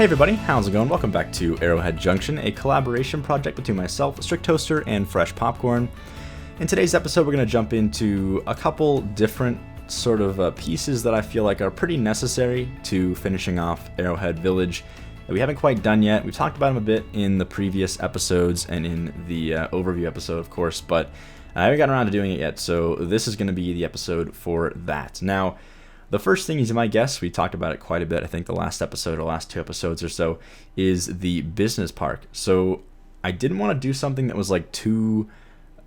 Hey everybody, how's it going? Welcome back to Arrowhead Junction, a collaboration project between myself, Strict Toaster, and Fresh Popcorn. In today's episode, we're going to jump into a couple different sort of pieces that I feel like are pretty necessary to finishing off Arrowhead Village that we haven't quite done yet. We've talked about them a bit in the previous episodes and in the overview episode, of course, but I haven't gotten around to doing it yet, so this is going to be the episode for that. Now, the first thing, as you might guess, we talked about it quite a bit, I think the last episode or last two episodes or so, is the business park. So I didn't want to do something that was like too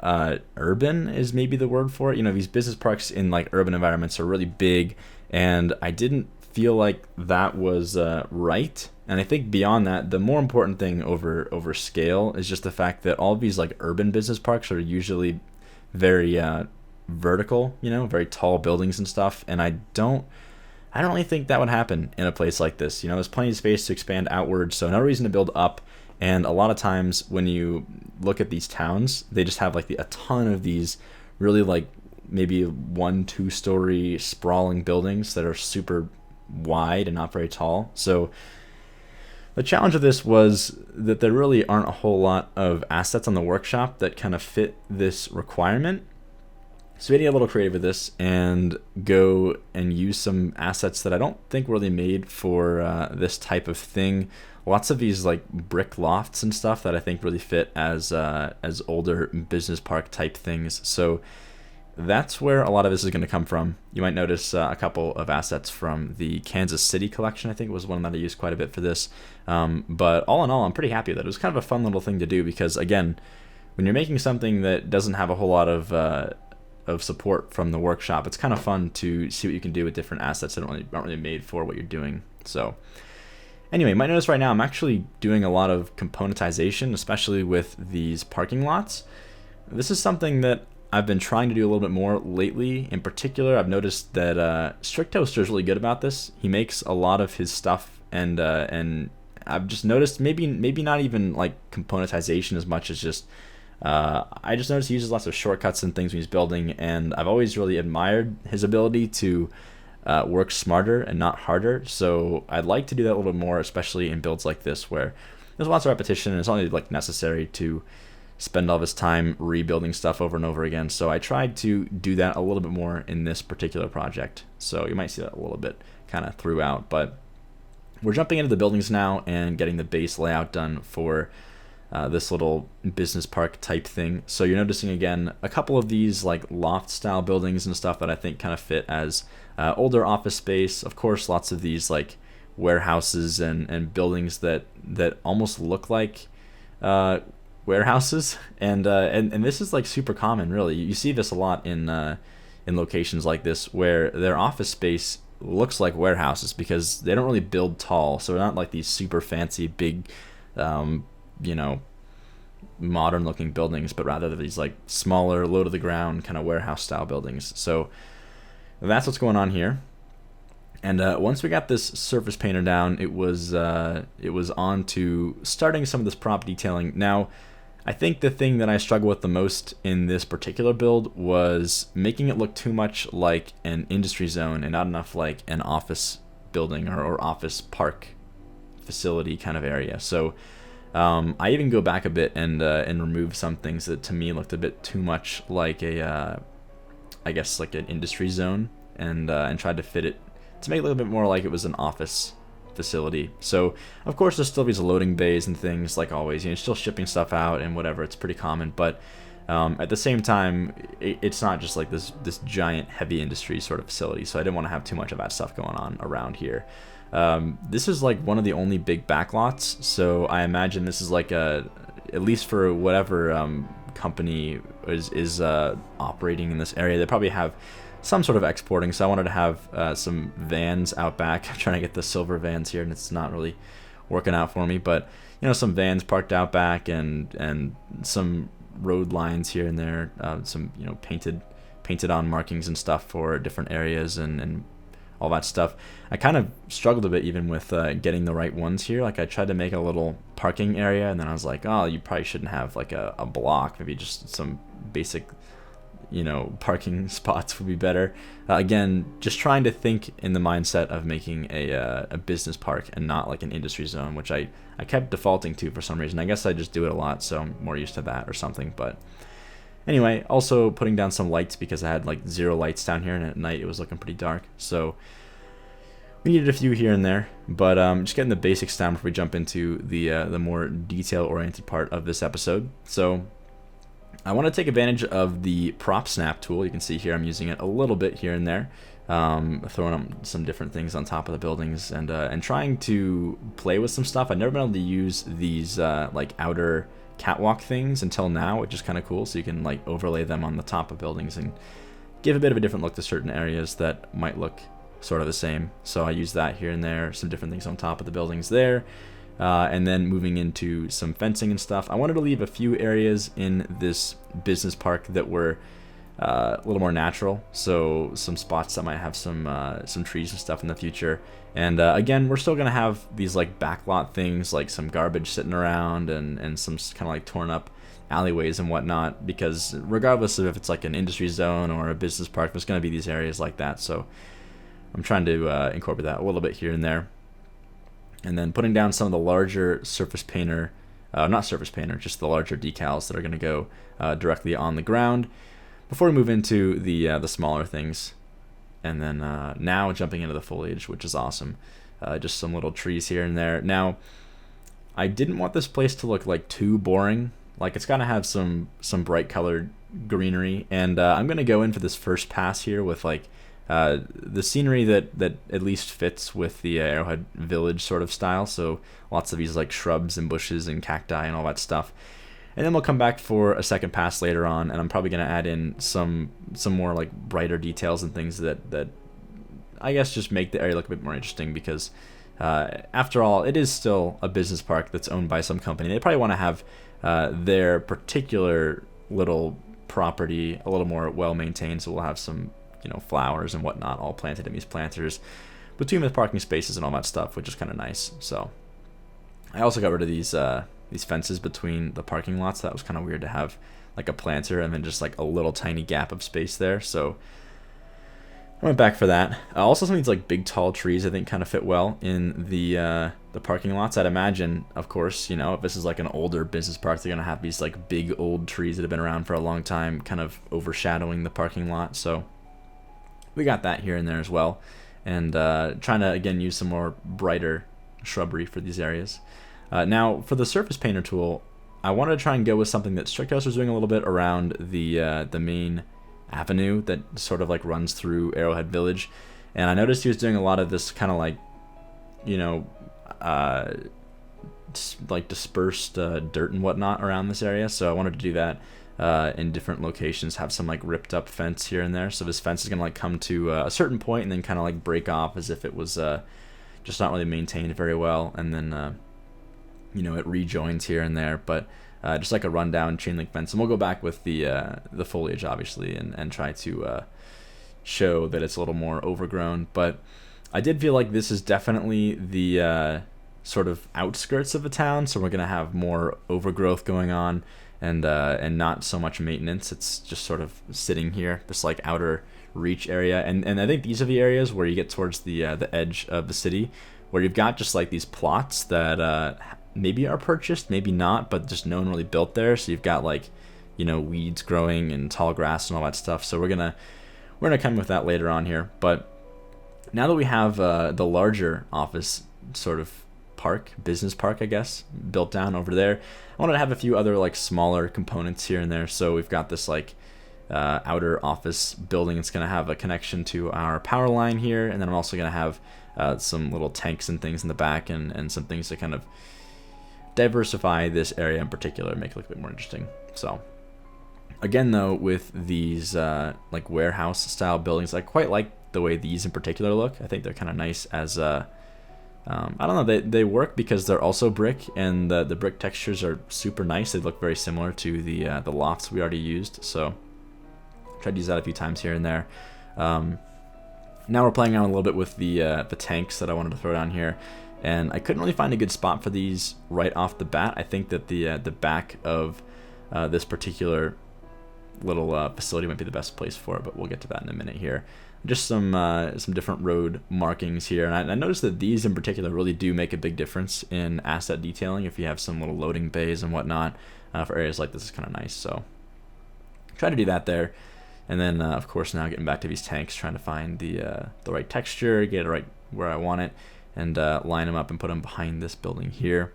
urban is maybe the word for it. You know, these business parks in like urban environments are really big, and I didn't feel like that was right. And I think beyond that, the more important thing over scale is just the fact that all of these like urban business parks are usually very vertical, you know, very tall buildings and stuff, and I don't really think that would happen in a place like this. You know, there's plenty of space to expand outwards, so no reason to build up. And a lot of times when you look at these towns, they just have like a ton of these really like maybe 1-2 story sprawling buildings that are super wide and not very tall. So the challenge of this was that there really aren't a whole lot of assets on the workshop that kind of fit this requirement. So we had to get a little creative with this and go and use some assets that I don't think were really made for this type of thing. Lots of these like brick lofts and stuff that I think really fit as older business park type things. So that's where a lot of this is going to come from. You might notice a couple of assets from the Kansas City collection. I think it was one that I used quite a bit for this. But all in all, I'm pretty happy with it. It was kind of a fun little thing to do because, again, when you're making something that doesn't have a whole lot of support from the workshop, it's kind of fun to see what you can do with different assets that aren't really made for what you're doing. So anyway, you might notice right now I'm actually doing a lot of componentization, especially with these parking lots. This is something that I've been trying to do a little bit more lately. In particular, I've noticed that Strict Toaster is really good about this. He makes a lot of his stuff, and I've just noticed maybe not even like componentization as much as just I just noticed he uses lots of shortcuts and things when he's building, and I've always really admired his ability to work smarter and not harder. So I'd like to do that a little bit more, especially in builds like this where there's lots of repetition and it's only like necessary to spend all this time rebuilding stuff over and over again. So I tried to do that a little bit more in this particular project. So you might see that a little bit kind of throughout, but we're jumping into the buildings now and getting the base layout done for this little business park type thing. So you're noticing again a couple of these like loft style buildings and stuff that I think kind of fit as older office space. Of course, lots of these like warehouses and buildings that almost look like warehouses, and this is like super common. Really, you see this a lot in locations like this where their office space looks like warehouses because they don't really build tall, so they're not like these super fancy big modern looking buildings, but rather these like smaller, low to the ground kind of warehouse style buildings. So that's what's going on here. And once we got this surface painter down, it was on to starting some of this prop detailing. Now, I think the thing that I struggle with the most in this particular build was making it look too much like an industry zone and not enough like an office building or office park facility kind of area. So I even go back a bit and remove some things that to me looked a bit too much like I guess like an industry zone, and tried to fit it to make it a little bit more like it was an office facility. So of course there's still these loading bays and things like always. You know, still shipping stuff out and whatever. It's pretty common, but at the same time, it's not just like this giant heavy industry sort of facility. So I didn't want to have too much of that stuff going on around here. This is like one of the only big backlots, so I imagine this is like at least for whatever company is operating in this area, they probably have some sort of exporting. So I wanted to have some vans out back. I'm trying to get the silver vans here, and it's not really working out for me. But you know, some vans parked out back, and some road lines here and there, some painted on markings and stuff for different areas and all that stuff. I kind of struggled a bit even with getting the right ones here. Like I tried to make a little parking area, and then I was like, oh, you probably shouldn't have like a block, maybe just some basic parking spots would be better. Again, just trying to think in the mindset of making a business park and not like an industry zone, which I kept defaulting to for some reason. I guess I just do it a lot, so I'm more used to that or something. But anyway, also putting down some lights because I had like 0 lights down here, and at night it was looking pretty dark. So we needed a few here and there, but just getting the basics down before we jump into the more detail-oriented part of this episode. So I want to take advantage of the prop snap tool. You can see here I'm using it a little bit here and there, throwing up some different things on top of the buildings and trying to play with some stuff. I've never been able to use these like outer catwalk things until now, which is kind of cool. So you can like overlay them on the top of buildings and give a bit of a different look to certain areas that might look sort of the same. So I use that here and there, some different things on top of the buildings there. And then moving into some fencing and stuff. I wanted to leave a few areas in this business park that were a little more natural. So some spots that might have some trees and stuff in the future. And again, we're still going to have these like backlot things, like some garbage sitting around and some kind of like torn up alleyways and whatnot. Because regardless of if it's like an industry zone or a business park, there's going to be these areas like that. So I'm trying to incorporate that a little bit here and there. And then putting down some of the larger surface painter, not surface painter, just the larger decals that are going to go directly on the ground before we move into the smaller things. And then now jumping into the foliage, which is awesome. Just some little trees here and there. Now, I didn't want this place to look like too boring. Like it's got to have some bright colored greenery. And I'm going to go in for this first pass here with like the scenery that at least fits with the Arrowhead Village sort of style. So lots of these like shrubs and bushes and cacti and all that stuff. And then we'll come back for a second pass later on, and I'm probably going to add in some more like brighter details and things that I guess just make the area look a bit more interesting, because after all, it is still a business park that's owned by some company. They probably want to have their particular little property a little more well maintained, so we'll have some flowers and whatnot all planted in these planters between the parking spaces and all that stuff, which is kind of nice. So I also got rid of these fences between the parking lots. That was kind of weird to have like a planter and then just like a little tiny gap of space there. So I went back for that. Also, some of these like big tall trees I think kind of fit well in the parking lots. I'd imagine, of course, if this is like an older business park, they're gonna have these like big old trees that have been around for a long time, kind of overshadowing the parking lot. So we got that here and there as well, and trying to again use some more brighter shrubbery for these areas. Now for the surface painter tool, I wanted to try and go with something that Strict was doing a little bit around the main avenue that sort of like runs through Arrowhead Village, and I noticed he was doing a lot of this kind of like like dispersed dirt and whatnot around this area. So I wanted to do that in different locations, have some like ripped up fence here and there. So this fence is gonna like come to a certain point and then kind of like break off as if it was just not really maintained very well, and then it rejoins here and there, but just like a rundown chain link fence. And we'll go back with the foliage obviously and try to show that it's a little more overgrown. But I did feel like this is definitely the sort of outskirts of the town, so we're gonna have more overgrowth going on and not so much maintenance. It's just sort of sitting here, this like outer reach area, and I think these are the areas where you get towards the edge of the city, where you've got just like these plots that maybe are purchased, maybe not, but just no one really built there. So you've got like weeds growing and tall grass and all that stuff. So we're gonna come with that later on here. But now that we have the larger office sort of business park, I guess, built down over there, I wanted to have a few other like smaller components here and there. So we've got this like outer office building. It's going to have a connection to our power line here, and then I'm also going to have some little tanks and things in the back, and some things to kind of diversify this area in particular, make it look a bit more interesting. So again, though, with these like warehouse style buildings, I quite like the way these in particular look. I think they're kind of nice as I don't know, they work because they're also brick, and the brick textures are super nice. They look very similar to the lofts we already used, so tried to use that a few times here and there. Now we're playing around a little bit with the tanks that I wanted to throw down here, and I couldn't really find a good spot for these right off the bat. I think that the back of this particular little facility might be the best place for it, but we'll get to that in a minute here. Just some different road markings here, and I noticed that these in particular really do make a big difference in asset detailing. If you have some little loading bays and whatnot for areas like this, is kind of nice. So try to do that there, and then of course now getting back to these tanks, trying to find the right texture, get it right where I want it, and line them up and put them behind this building here.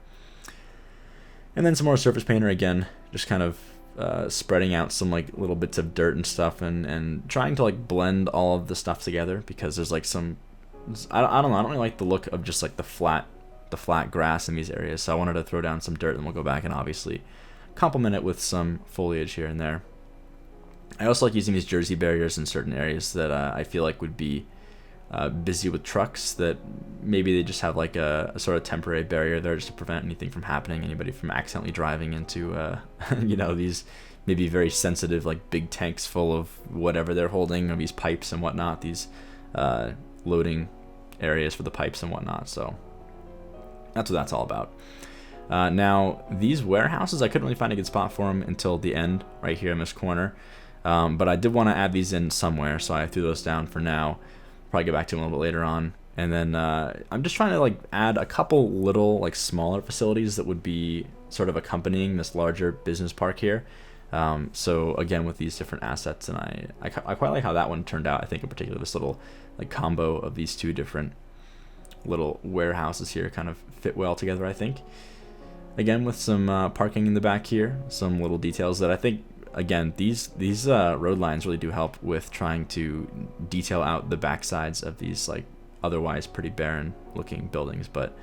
And then some more surface painter again, just kind of spreading out some like little bits of dirt and stuff, and trying to like blend all of the stuff together, because there's like some, I don't know, I don't really like the look of just like the flat grass in these areas, so I wanted to throw down some dirt, and we'll go back and obviously complement it with some foliage here and there. I also like using these jersey barriers in certain areas that I feel like would be busy with trucks, that maybe they just have like a sort of temporary barrier there just to prevent anything from happening, anybody from accidentally driving into these maybe very sensitive like big tanks full of whatever they're holding, or these pipes and whatnot, these loading areas for the pipes and whatnot. So that's what that's all about. Now these warehouses, I couldn't really find a good spot for them until the end right here in this corner, but I did want to add these in somewhere, so I threw those down for now. Probably get back to them a little bit later on. And then I'm just trying to like add a couple little like smaller facilities that would be sort of accompanying this larger business park here. So again, with these different assets, and I quite like how that one turned out. I think in particular this little like combo of these two different little warehouses here kind of fit well together, I think. Again, with some parking in the back here, some little details that I think, again, these road lines really do help with trying to detail out the backsides of these like otherwise pretty barren looking buildings. But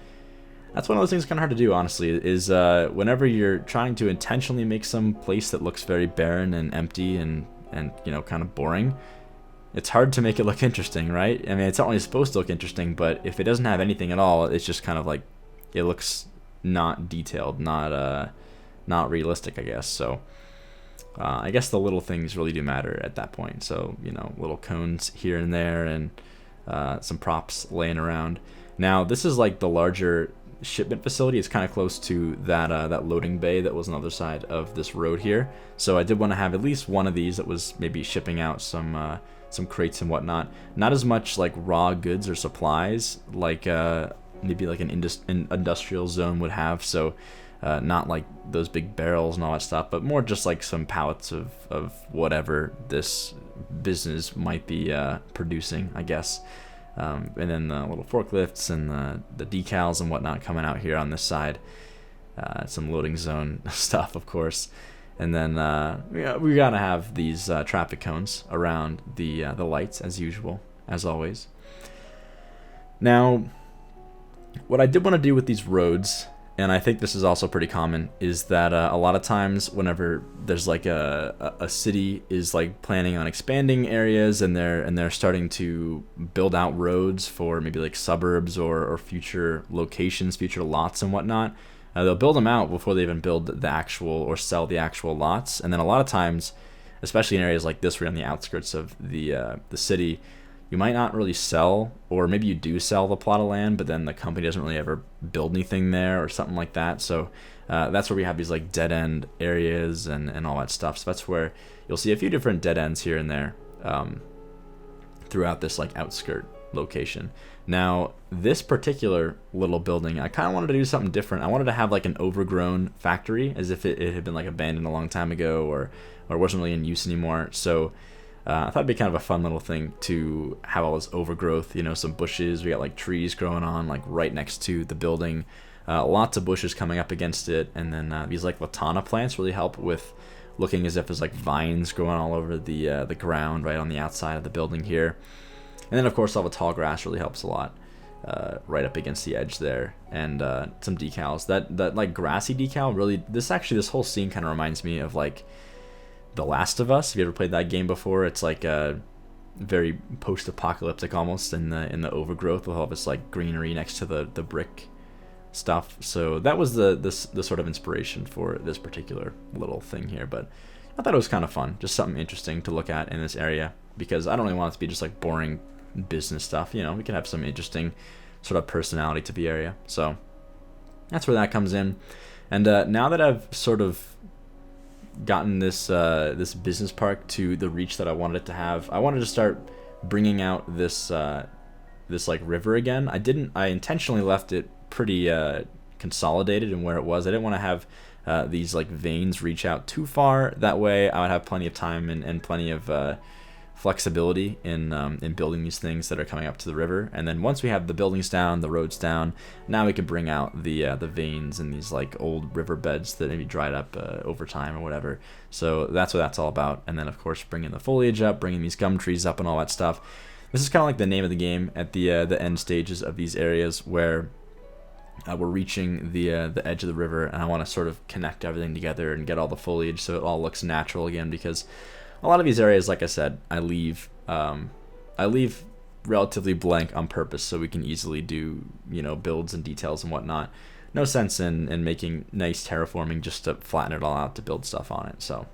that's one of those things kind of hard to do, honestly, is whenever you're trying to intentionally make some place that looks very barren and empty and kind of boring, it's hard to make it look interesting, right? I mean, it's not only supposed to look interesting, but if it doesn't have anything at all, it's just kind of like it looks not detailed, not realistic, I guess. So I guess the little things really do matter at that point. So, little cones here and there, and some props laying around. Now, this is like the larger shipment facility. It's kind of close to that loading bay that was on the other side of this road here. So I did want to have at least one of these that was maybe shipping out some crates and whatnot. Not as much like raw goods or supplies like maybe like an industrial zone would have. So not like those big barrels and all that stuff, but more just like some pallets of whatever this business might be producing, I guess. And then the little forklifts and the decals and whatnot coming out here on this side. Some loading zone stuff, of course. And then we gotta have these traffic cones around the lights, as usual, as always. Now, what I did want to do with these roads, and I think this is also pretty common, is that a lot of times whenever there's like a city is like planning on expanding areas, and they're starting to build out roads for maybe like suburbs or future locations, future lots and whatnot, they'll build them out before they even build the actual or sell the actual lots. And then a lot of times, especially in areas like this, where you're on the outskirts of the city, you might not really sell, or maybe you do sell the plot of land, but then the company doesn't really ever build anything there or something like that. So that's where we have these like dead end areas and all that stuff. So that's where you'll see a few different dead ends here and there throughout this like outskirt location. Now, this particular little building, I kind of wanted to do something different. I wanted to have like an overgrown factory, as if it had been like abandoned a long time ago, or wasn't really in use anymore. So I thought it'd be kind of a fun little thing to have all this overgrowth, some bushes. We got like trees growing on like right next to the building, lots of bushes coming up against it, and then these like latana plants really help with looking as if there's like vines growing all over the ground right on the outside of the building here. And then of course all the tall grass really helps a lot right up against the edge there, and some decals. That like grassy decal really, this whole scene kind of reminds me of like The Last of Us. If you ever played that game before, it's like a very post-apocalyptic almost in the overgrowth with all this like greenery next to the brick stuff. So that was the sort of inspiration for this particular little thing here. But I thought it was kind of fun, just something interesting to look at in this area, because I don't really want it to be just like boring business stuff. We can have some interesting sort of personality to the area. So that's where that comes in. And now that I've sort of gotten this business park to the reach that I wanted it to have. I wanted to start bringing out this like river again. I intentionally left it pretty consolidated in where it was. I didn't want to have these like veins reach out too far. That way I would have plenty of time and plenty of flexibility in building these things that are coming up to the river. And then once we have the buildings down, the roads down, now we can bring out the veins and these like old riverbeds that maybe dried up over time or whatever. So that's what that's all about. And then of course bringing the foliage up, bringing these gum trees up and all that stuff. This is kind of like the name of the game at the end stages of these areas where we're reaching the edge of the river, and I want to sort of connect everything together and get all the foliage so it all looks natural again, because a lot of these areas, like I said, I leave relatively blank on purpose so we can easily do, builds and details and whatnot. No sense in making nice terraforming just to flatten it all out to build stuff on it. So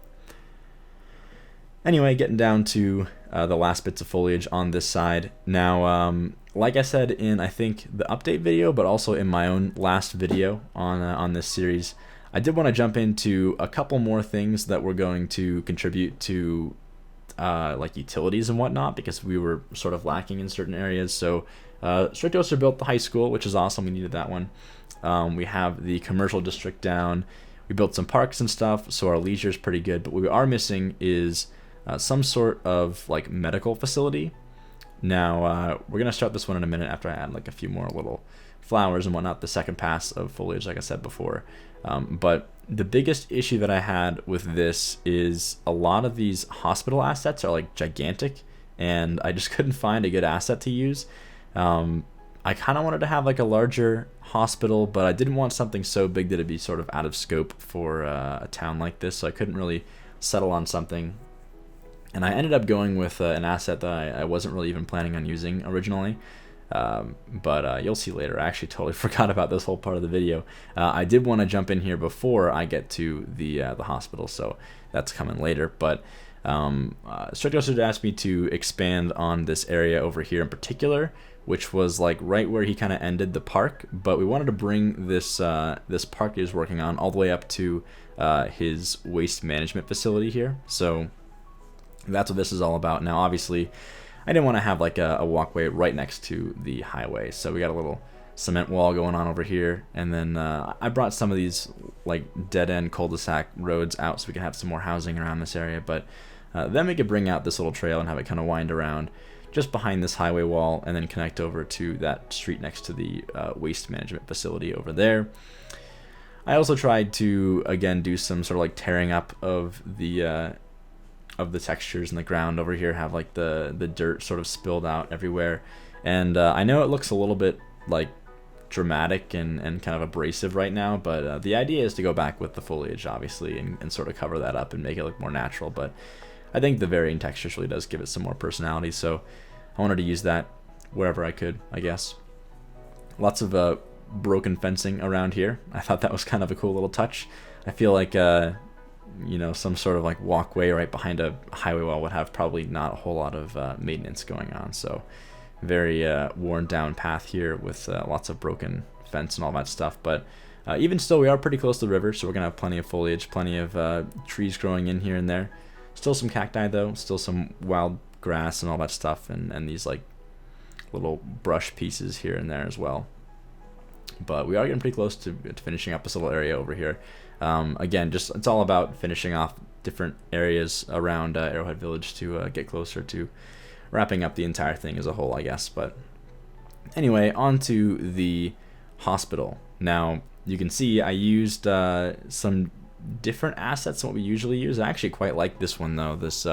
anyway, getting down to the last bits of foliage on this side. Now, like I said in, I think, the update video, but also in my own last video on this series, I did want to jump into a couple more things that were going to contribute to like utilities and whatnot, because we were sort of lacking in certain areas. So Strictoster built the high school, which is awesome. We needed that one. We have the commercial district down. We built some parks and stuff, so our leisure is pretty good. But what we are missing is some sort of like medical facility. Now we're gonna start this one in a minute after I add like a few more little flowers and whatnot, the second pass of foliage, like I said before. But the biggest issue that I had with this is a lot of these hospital assets are like gigantic, and I just couldn't find a good asset to use. I kind of wanted to have like a larger hospital, but I didn't want something so big that it'd be sort of out of scope for a town like this, so I couldn't really settle on something. And I ended up going with an asset that I wasn't really even planning on using originally. But you'll see later. I actually totally forgot about this whole part of the video. I did want to jump in here before I get to the hospital, so that's coming later. But Strictoster asked me to expand on this area over here in particular, which was like right where he kind of ended the park. But we wanted to bring this this park he was working on all the way up to his waste management facility here. So that's what this is all about. Now, obviously, I didn't want to have like a walkway right next to the highway, so we got a little cement wall going on over here, and then I brought some of these like dead-end cul-de-sac roads out so we can have some more housing around this area. But then we could bring out this little trail and have it kind of wind around just behind this highway wall, and then connect over to that street next to the waste management facility over there. I also tried to, again, do some sort of like tearing up of the textures in the ground over here, have like the dirt sort of spilled out everywhere. And I know it looks a little bit like dramatic and kind of abrasive right now, but the idea is to go back with the foliage, obviously, and sort of cover that up and make it look more natural. But I think the varying textures really does give it some more personality, so I wanted to use that wherever I could, I guess. Lots of broken fencing around here. I thought that was kind of a cool little touch. I feel like some sort of like walkway right behind a highway wall would have probably not a whole lot of maintenance going on. So very worn down path here with lots of broken fence and all that stuff. But even still, we are pretty close to the river, so we're gonna have plenty of foliage, plenty of trees growing in here and there. Still some cacti though, still some wild grass and all that stuff, and these like little brush pieces here and there as well. But we are getting pretty close to finishing up this little area over here. Again, just it's all about finishing off different areas around Arrowhead Village to get closer to wrapping up the entire thing as a whole, I guess. But anyway, on to the hospital. Now, you can see I used some different assets than what we usually use. I actually quite like this one, though. This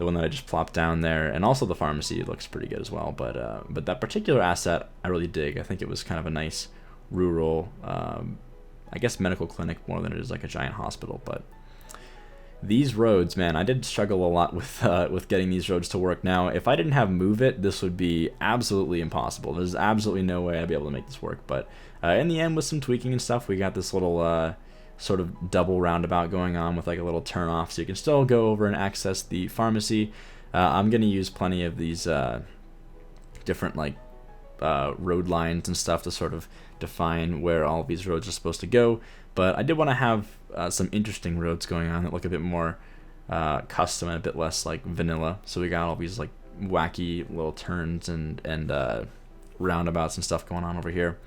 the one that I just plopped down there, and also the pharmacy looks pretty good as well. But that particular asset I really dig. I think it was kind of a nice rural, I guess, medical clinic more than it is like a giant hospital. But these roads, man, I did struggle a lot with getting these roads to work. Now, if I didn't have Move It, this would be absolutely impossible. There's absolutely no way I'd be able to make this work. But in the end, with some tweaking and stuff, we got this little sort of double roundabout going on with like a little turn off, so you can still go over and access the pharmacy. I'm going to use plenty of these different like road lines and stuff to sort of define where all of these roads are supposed to go. But I did want to have some interesting roads going on that look a bit more custom and a bit less like vanilla. So we got all these like wacky little turns and roundabouts and stuff going on over here.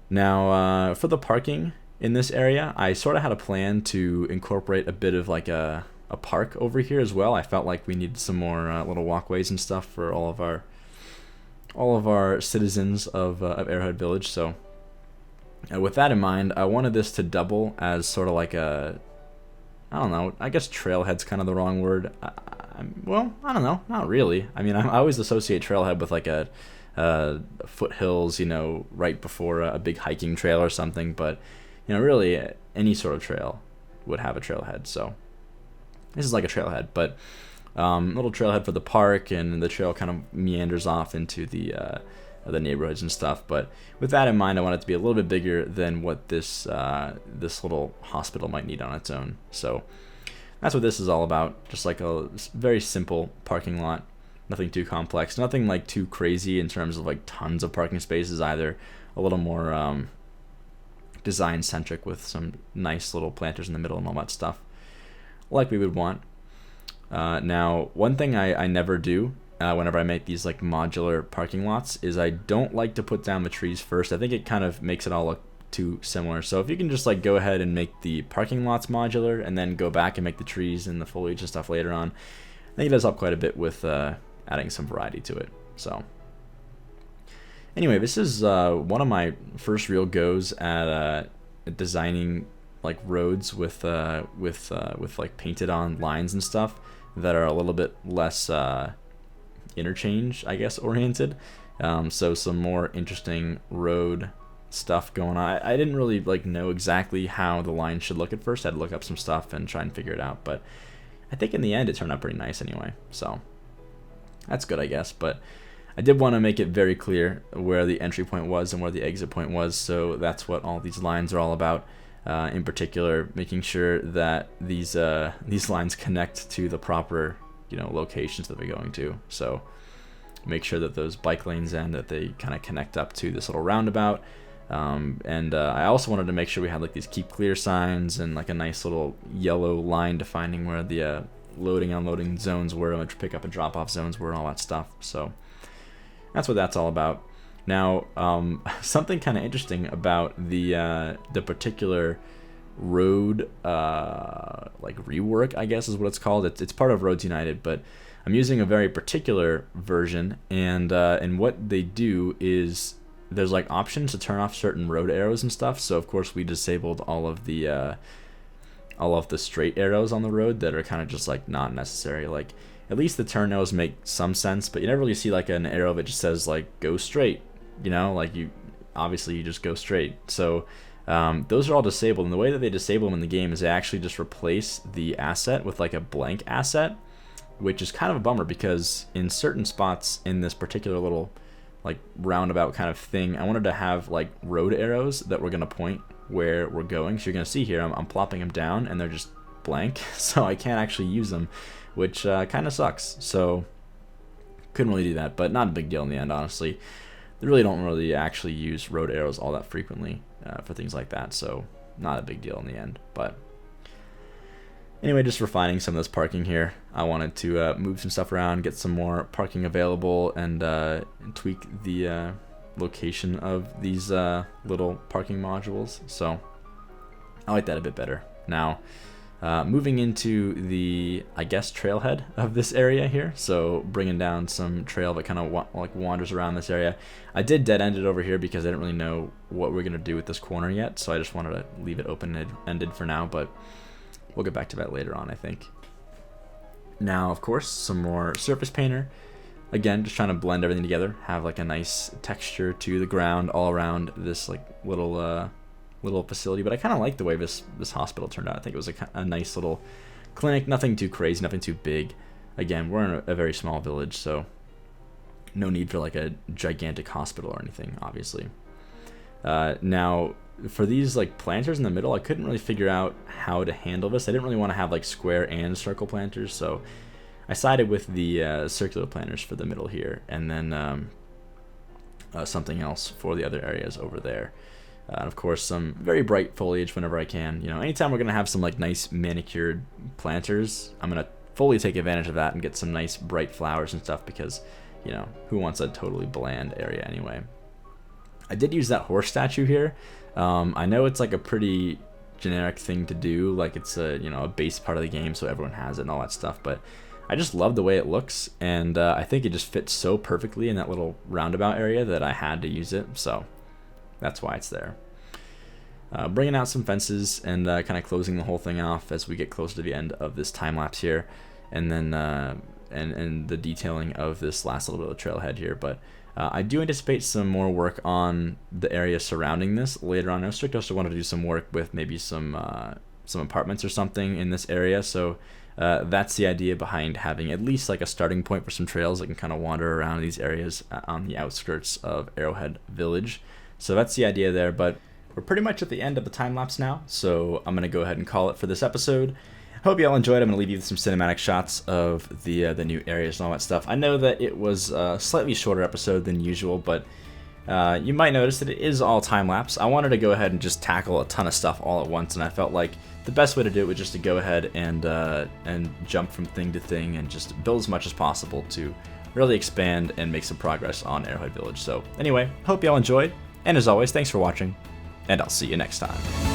Now for the parking in this area, I sort of had a plan to incorporate a bit of like a park over here as well. I felt like we needed some more little walkways and stuff for all of our citizens of Arrowhead Village. So with that in mind, I wanted this to double as sort of like a, I don't know, I guess trailhead's kind of the wrong word. Well, I don't know, not really. I mean, I always associate trailhead with like a foothills, you know, right before a big hiking trail or something. But, you know, really any sort of trail would have a trailhead. So this is like a trailhead, but little trailhead for the park, and the trail kind of meanders off into the neighborhoods and stuff. But with that in mind, I want it to be a little bit bigger than what this little hospital might need on its own. So that's what this is all about. Just like a very simple parking lot, nothing too complex, nothing like too crazy in terms of like tons of parking spaces either. A little more design centric with some nice little planters in the middle and all that stuff, like we would want. Now, one thing I never do whenever I make these like modular parking lots is I don't like to put down the trees first. I think it kind of makes it all look too similar. So if you can just like go ahead and make the parking lots modular and then go back and make the trees and the foliage and stuff later on, I think it does help quite a bit with adding some variety to it. So anyway, this is one of my first real goes at designing like roads with like painted on lines and stuff that are a little bit less interchange, I guess, oriented. So some more interesting road stuff going on. I didn't really like know exactly how the line should look at first. I had to look up some stuff and try and figure it out, but I think in the end it turned out pretty nice anyway. So that's good, I guess. But I did want to make it very clear where the entry point was and where the exit point was. So that's what all these lines are all about. In particular, making sure that these lines connect to the proper, you know, locations that we're going to. So make sure that those bike lanes end, that they kind of connect up to this little roundabout. And I also wanted to make sure we had like these keep clear signs and like a nice little yellow line defining where the loading unloading zones were, which pick up and drop off zones were, and all that stuff. So that's what that's all about. Now, something kind of interesting about the particular road like rework, I guess is what it's called. It's part of Roads United, but I'm using a very particular version, and what they do is there's like options to turn off certain road arrows and stuff. So of course we disabled all of the straight arrows on the road that are kind of just like not necessary. Like at least the turn arrows make some sense, but you never really see like an arrow that just says like go straight. You know, like you just go straight. So those are all disabled, and the way that they disable them in the game is they actually just replace the asset with like a blank asset, which is kind of a bummer because in certain spots in this particular little like roundabout kind of thing, I wanted to have like road arrows that were going to point where we're going. So you're going to see here I'm plopping them down and they're just blank, so I can't actually use them, which kind of sucks. So couldn't really do that, but not a big deal in the end, honestly. They really don't really actually use road arrows all that frequently for things like that, so not a big deal in the end. But anyway, just refining some of this parking here. I wanted to move some stuff around, get some more parking available, and tweak the location of these little parking modules. So I like that a bit better. Now, moving into the, I guess, trailhead of this area here. So bringing down some trail that kind of like wanders around this area. I did dead end it over here because I didn't really know what we're going to do with this corner yet. So I just wanted to leave it open-ended for now, but we'll get back to that later on, I think. Now, of course, some more surface painter. Again, just trying to blend everything together, have like a nice texture to the ground all around this like little facility. But I kind of like the way this hospital turned out. I think it was a nice little clinic, nothing too crazy, nothing too big. Again, we're in a very small village, so no need for like a gigantic hospital or anything, obviously. Now, for these like planters in the middle, I couldn't really figure out how to handle this. I didn't really want to have like square and circle planters, so I sided with the circular planters for the middle here, and then something else for the other areas over there. And of course, some very bright foliage whenever I can. You know, anytime we're gonna have some like nice manicured planters, I'm gonna fully take advantage of that and get some nice bright flowers and stuff, because, you know, who wants a totally bland area anyway? I did use that horse statue here. I know it's like a pretty generic thing to do, like it's a, you know, a base part of the game, so everyone has it and all that stuff, but I just love the way it looks, and I think it just fits so perfectly in that little roundabout area that I had to use it, so that's why it's there. Bringing out some fences and kind of closing the whole thing off as we get closer to the end of this time lapse here, and then and the detailing of this last little bit of trailhead here. But I do anticipate some more work on the area surrounding this later on. I know Strictoster wanted to do some work with maybe some apartments or something in this area, so that's the idea behind having at least like a starting point for some trails that can kind of wander around these areas on the outskirts of Arrowhead Village. So that's the idea there, but we're pretty much at the end of the time lapse now, so I'm going to go ahead and call it for this episode. Hope you all enjoyed. I'm going to leave you with some cinematic shots of the new areas and all that stuff. I know that it was a slightly shorter episode than usual, but you might notice that it is all time lapse. I wanted to go ahead and just tackle a ton of stuff all at once, and I felt like the best way to do it was just to go ahead and jump from thing to thing and just build as much as possible to really expand and make some progress on Arrowhead Village. So anyway, hope you all enjoyed, and as always, thanks for watching, and I'll see you next time.